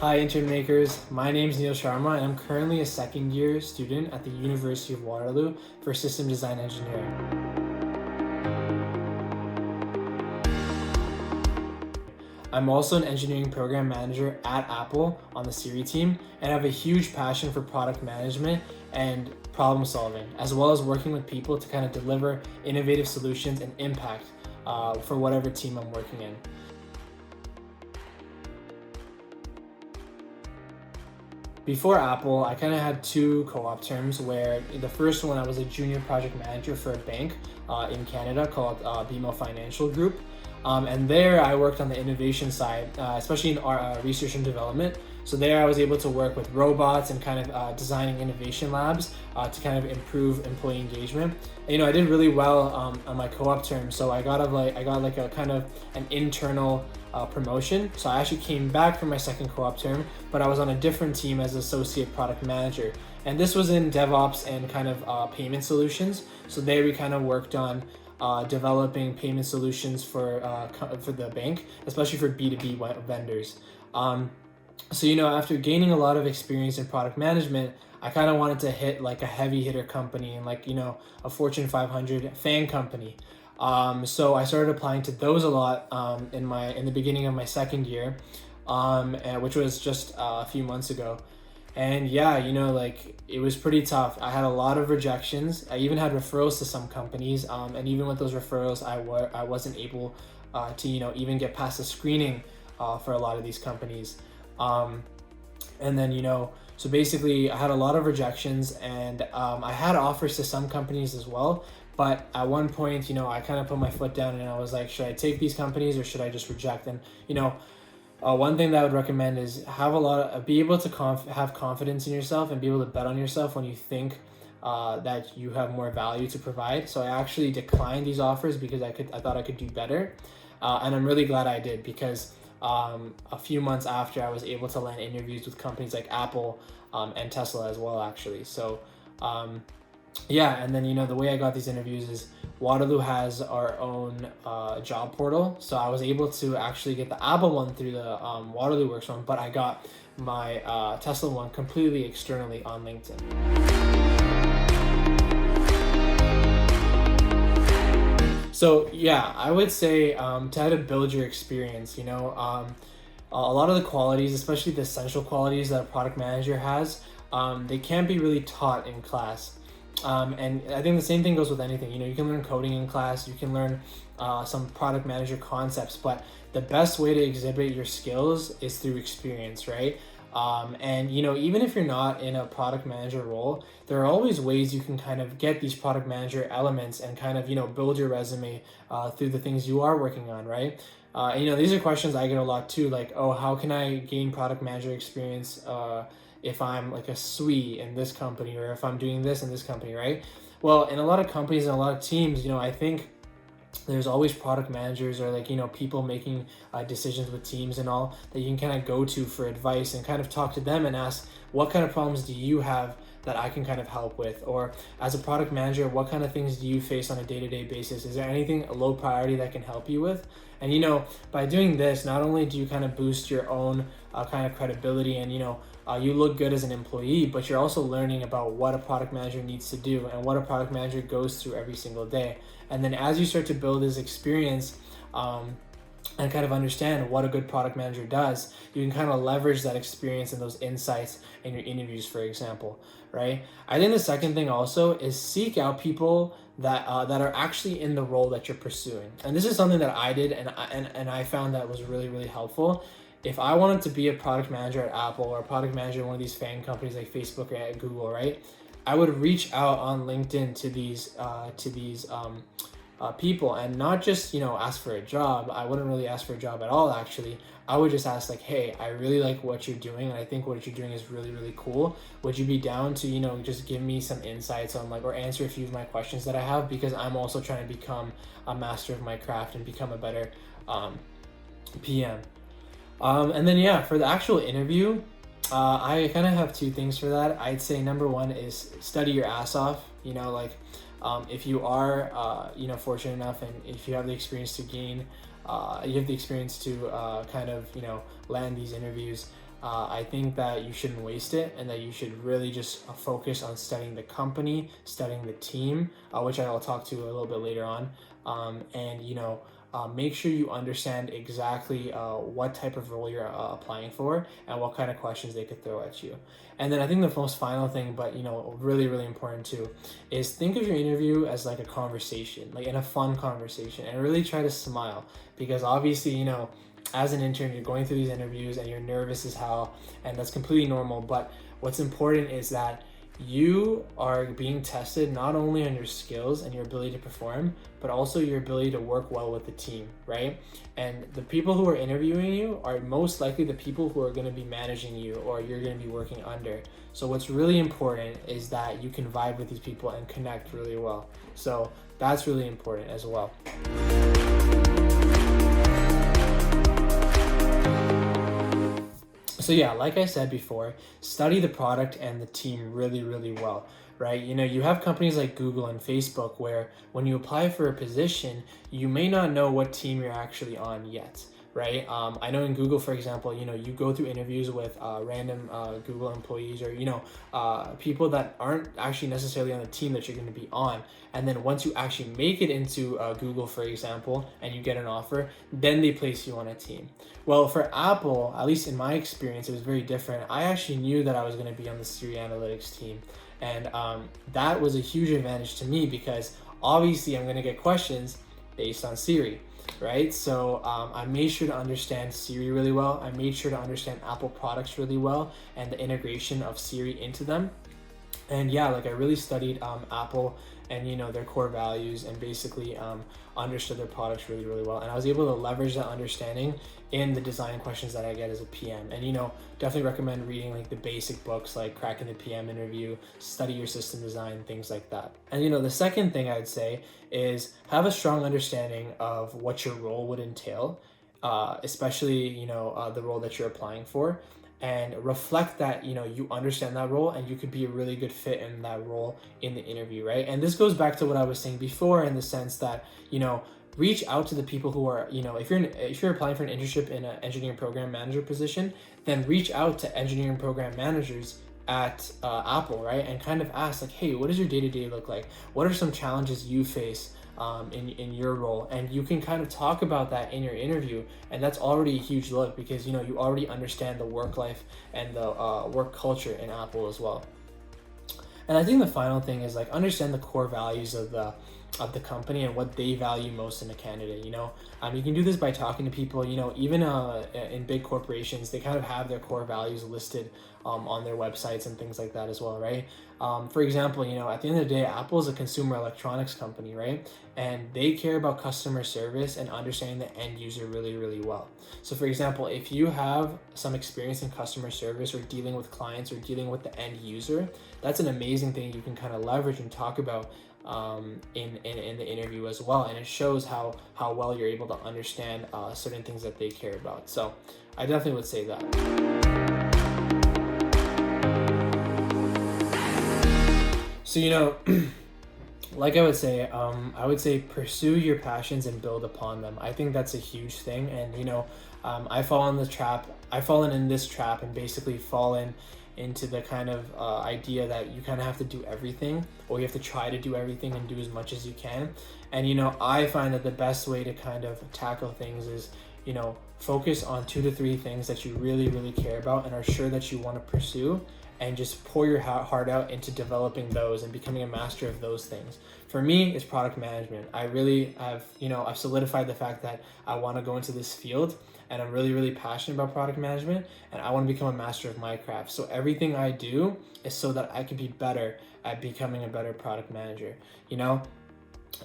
Hi intern makers, my name is Neil Sharma and I'm currently a second year student at the University of Waterloo for System Design Engineering. I'm also an engineering program manager at Apple on the Siri team and I have a huge passion for product management and problem solving, as well as working with people to kind of deliver innovative solutions and impact for whatever team I'm working in. Before Apple, I kind of had two co-op terms where the first one I was a junior project manager for a bank in Canada called BMO Financial Group. And there I worked on the innovation side, especially in our research and development. So there I was able to work with robots and kind of designing innovation labs to kind of improve employee engagement. And, I did really well on my co-op term, so I got like a kind of an internal promotion. So I actually came back for my second co-op term, but I was on a different team as associate product manager. And this was in DevOps and kind of payment solutions. So there we kind of worked on developing payment solutions for the bank, especially for B2B vendors. So, after gaining a lot of experience in product management, I kind of wanted to hit like a heavy hitter company and a Fortune 500 fan company. So I started applying to those a lot in the beginning of my second year, which was just a few months ago. And yeah, it was pretty tough. I had a lot of rejections. I even had referrals to some companies, and even with those referrals, I wasn't able to even get past the screening for a lot of these companies. And then so basically I had a lot of rejections, and I had offers to some companies as well. But at one point, I kind of put my foot down and I was like, should I take these companies or should I just reject them? One thing that I would recommend is be able to have confidence in yourself and be able to bet on yourself when you think that you have more value to provide. So I actually declined these offers because I thought I could do better, and I'm really glad I did, because a few months after, I was able to land interviews with companies like Apple and Tesla as well, actually. So yeah, and then the way I got these interviews is Waterloo has our own job portal, so I was able to actually get the Apple one through the Waterloo Works one, but I got my Tesla one completely externally on LinkedIn. So yeah, I would say to how to build your experience, a lot of the qualities, especially the essential qualities that a product manager has, they can't be really taught in class. And I think the same thing goes with anything. You can learn coding in class, you can learn some product manager concepts, but the best way to exhibit your skills is through experience, right? And even if you're not in a product manager role, there are always ways you can kind of get these product manager elements and kind of build your resume through the things you are working on, right? These are questions I get a lot too, like, oh, how can I gain product manager experience if I'm like a SWE in this company, or if I'm doing this in this company, right? Well, in a lot of companies and a lot of teams, I think there's always product managers or people making decisions with teams and all that you can kind of go to for advice and kind of talk to them and ask, what kind of problems do you have that I can kind of help with? Or as a product manager, what kind of things do you face on a day-to-day basis? Is there anything low priority that can help you with? And by doing this, not only do you kind of boost your own kind of credibility and you look good as an employee, but you're also learning about what a product manager needs to do and what a product manager goes through every single day. And then as you start to build this experience and kind of understand what a good product manager does, you can kind of leverage that experience and those insights in your interviews, for example, right? I think the second thing also is seek out people that are actually in the role that you're pursuing. And this is something that I did and I found that was really, really helpful. If I wanted to be a product manager at Apple or a product manager at one of these fan companies like Facebook or at Google, right, I would reach out on LinkedIn to these people and not just ask for a job. I wouldn't really ask for a job at all, actually. I would just ask like, hey, I really like what you're doing and I think what you're doing is really, really cool. Would you be down to just give me some insights on or answer a few of my questions that I have, because I'm also trying to become a master of my craft and become a better PM. And then yeah, for the actual interview, I kind of have two things for that. I'd say number one is study your ass off. If you are fortunate enough and if you have the experience to gain, you have the experience to kind of land these interviews, I think that you shouldn't waste it, and that you should really just focus on studying the company, studying the team, which I will talk to a little bit later on. And make sure you understand exactly what type of role you're applying for and what kind of questions they could throw at you. And then I think the most final thing, but really, really important too, is think of your interview as like a conversation, like in a fun conversation, and really try to smile, because obviously, as an intern, you're going through these interviews and you're nervous as hell, and that's completely normal. But what's important is that you are being tested not only on your skills and your ability to perform, but also your ability to work well with the team, right? And the people who are interviewing you are most likely the people who are going to be managing you, or you're going to be working under. So what's really important is that you can vibe with these people and connect really well. So that's really important as well. So yeah, like I said before, study the product and the team really, really well, right? You have companies like Google and Facebook where when you apply for a position, you may not know what team you're actually on yet, right? I know in Google, for example, you go through interviews with random Google employees, or people that aren't actually necessarily on the team that you're going to be on. And then once you actually make it into Google, for example, and you get an offer, then they place you on a team. Well, for Apple, at least in my experience, it was very different. I actually knew that I was going to be on the Siri Analytics team. And that was a huge advantage to me, because obviously I'm going to get questions based on Siri, right? So I made sure to understand Siri really well. I made sure to understand Apple products really well and the integration of Siri into them. And yeah, I really studied Apple and their core values, and basically understood their products really, really well. And I was able to leverage that understanding in the design questions that I get as a PM. And definitely recommend reading the basic books like Cracking the PM Interview, Study Your System Design, things like that. And the second thing I'd say is have a strong understanding of what your role would entail, especially the role that you're applying for, and reflect that you understand that role and you could be a really good fit in that role in the interview, right? And this goes back to what I was saying before, in the sense that reach out to the people who are if you're applying for an internship in an engineering program manager position, then reach out to engineering program managers at Apple, right? And kind of ask hey, what does your day-to-day look like? What are some challenges you face in your role? And you can kind of talk about that in your interview, and that's already a huge look, because you already understand the work life and the work culture in Apple as well. And I think the final thing is understand the core values of the company and what they value most in a candidate. You can do this by talking to people. Even in big corporations, they kind of have their core values listed on their websites and things like that as well, right? For example, at the end of the day, Apple is a consumer electronics company, right? And they care about customer service and understanding the end user really, really well. So for example, if you have some experience in customer service, or dealing with clients, or dealing with the end user, that's an amazing thing you can kind of leverage and talk about in the interview as well. And it shows how well you're able to understand certain things that they care about. So I definitely would say that. So like I would say pursue your passions and build upon them. I think that's a huge thing. And I've fallen in this trap and basically fallen into the kind of idea that you kind of have to do everything, or you have to try to do everything and do as much as you can. And I find that the best way to kind of tackle things is focus on 2 to 3 things that you really, really care about and are sure that you want to pursue, and just pour your heart out into developing those and becoming a master of those things. For me, it's product management. I really have, I've solidified the fact that I want to go into this field, and I'm really, really passionate about product management, and I want to become a master of my craft. So everything I do is so that I can be better at becoming a better product manager,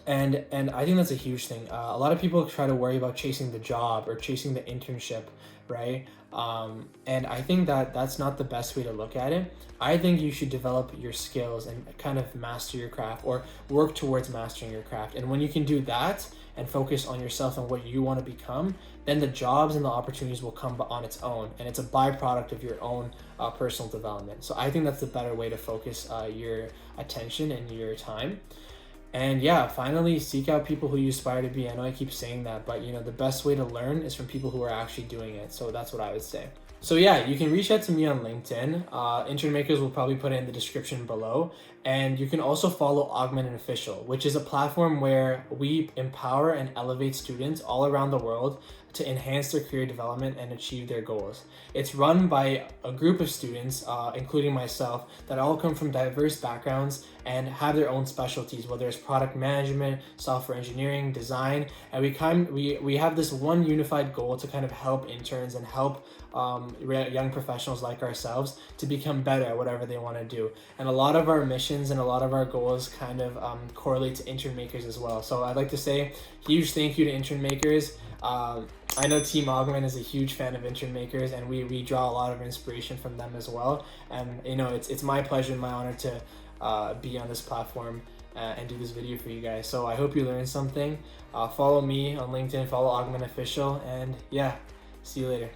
And I think that's a huge thing. A lot of people try to worry about chasing the job or chasing the internship, right? And I think that that's not the best way to look at it. I think you should develop your skills and kind of master your craft, or work towards mastering your craft. And when you can do that and focus on yourself and what you want to become, then the jobs and the opportunities will come on its own, and it's a byproduct of your own personal development. So I think that's the better way to focus your attention and your time. And yeah, finally, seek out people who you aspire to be. I know I keep saying that, but the best way to learn is from people who are actually doing it. So that's what I would say. So yeah, you can reach out to me on LinkedIn. Intern Makers will probably put it in the description below. And you can also follow Augment Official, which is a platform where we empower and elevate students all around the world to enhance their career development and achieve their goals. It's run by a group of students, including myself, that all come from diverse backgrounds and have their own specialties, whether it's product management, software engineering, design, and we have this one unified goal to kind of help interns and help young professionals like ourselves to become better at whatever they want to do. And a lot of our missions and a lot of our goals kind of correlate to Intern Makers as well. So I'd like to say huge thank you to Intern Makers. I know Team Augment is a huge fan of Intern Makers, and we draw a lot of inspiration from them as well. And you know, it's my pleasure and my honor to be on this platform and do this video for you guys. So I hope you learned something. Follow me on LinkedIn, follow Augment Official, and yeah, see you later.